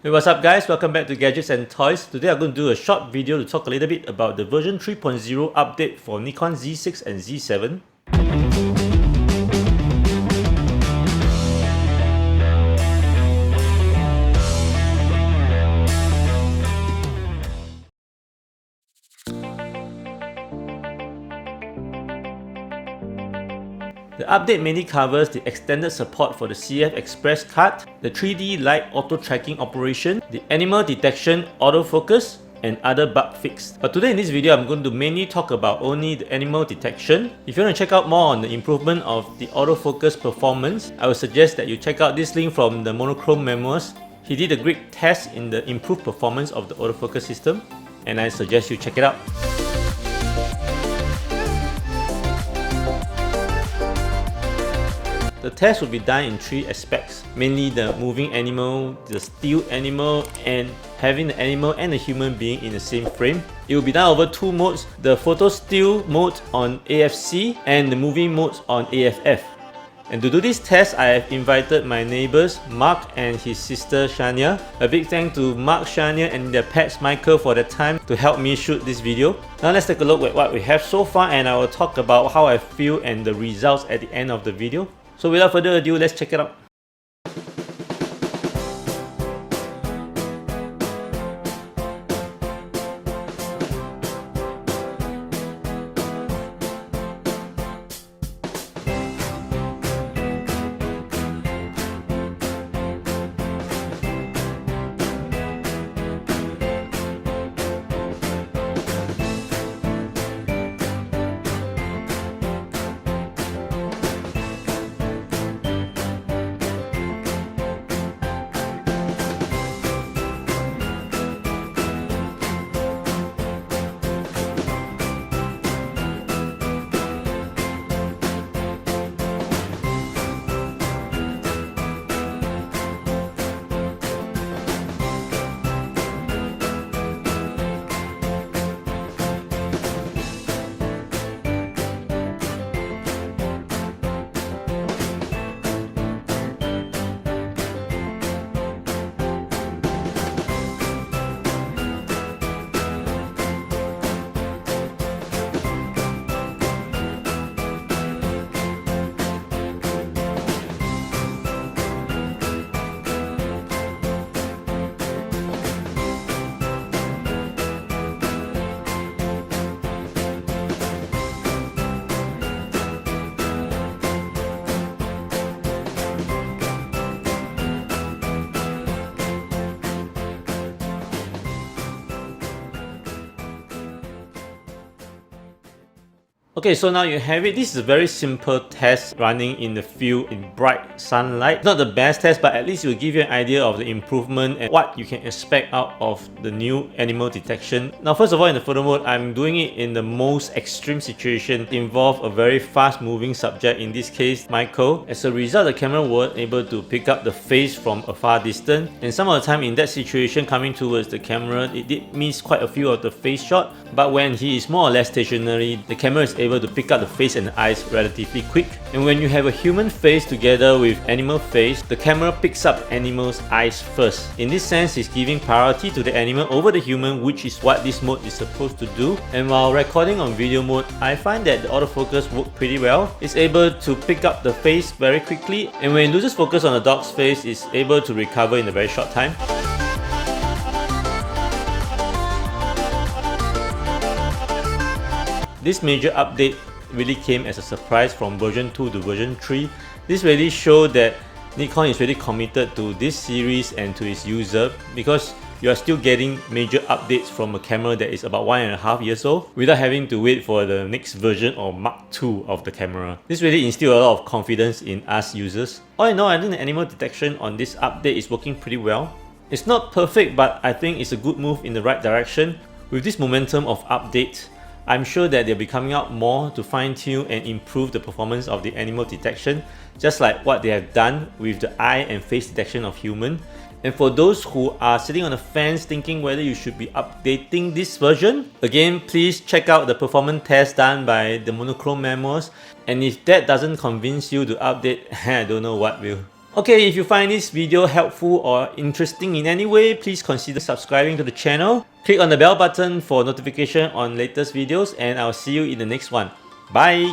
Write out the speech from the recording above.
Hey, what's up guys, welcome back to Gadgets and Toys. Today I'm going to do a short video to talk a little bit about the version 3.0 update for Nikon Z6 and Z7. The update mainly covers the extended support for the CF Express card, the 3D light auto tracking operation, the animal detection autofocus, and other bug fixes. But today in this video I'm going to mainly talk about only the animal detection. If you want to check out more on the improvement of the autofocus performance, I would suggest that you check out this link from the monochrome memoirs. He did a great test in the improved performance of the autofocus system, and I suggest you check it out. The test will be done in three aspects, mainly the moving animal, the still animal, and having the animal and the human being in the same frame. It will be done over two modes, the photo still mode on AFC and the moving mode on AFF. And to do this test, I have invited my neighbors Marc and his sister Shannia. A big thank to Marc, Shannia and their pets Michael for their time to help me shoot this video. Now let's take a look at what we have so far, and I will talk about how I feel and the results at the end of the video. So without further ado, let's check it out. Okay, so now you have it. This is a very simple test running in the field in bright sunlight. Not the best test, but at least it will give you an idea of the improvement and what you can expect out of the new animal detection. Now, first of all, in the photo mode, I'm doing it in the most extreme situation. It involves a very fast moving subject, in this case, Michael. As a result, the camera was able to pick up the face from a far distance. And some of the time in that situation, coming towards the camera, it did miss quite a few of the face shot. But when he is more or less stationary, the camera is able to pick up the face and the eyes relatively quick. And when you have a human face together with animal face, the camera picks up animal's eyes first. In this sense, it's giving priority to the animal over the human, which is what this mode is supposed to do. And while recording on video mode, I find that the autofocus worked pretty well. It's able to pick up the face very quickly, and when it loses focus on the dog's face, it's able to recover in a very short time. This major update really came as a surprise from version 2 to version 3. This really showed that Nikon is really committed to this series and to its user, because you are still getting major updates from a camera that is about 1.5 years old without having to wait for the next version or Mark II of the camera. This really instilled a lot of confidence in us users. All in all, I think the animal detection on this update is working pretty well. It's not perfect, but I think it's a good move in the right direction. With this momentum of updates, I'm sure that they'll be coming out more to fine-tune and improve the performance of the animal detection, just like what they have done with the eye and face detection of human. And for those who are sitting on the fence thinking whether you should be updating this version, again, please check out the performance test done by the monochrome memoirs. And if that doesn't convince you to update, I don't know what will. Okay, if you find this video helpful or interesting in any way, please consider subscribing to the channel. Click on the bell button for notification on latest videos, and I'll see you in the next one. Bye!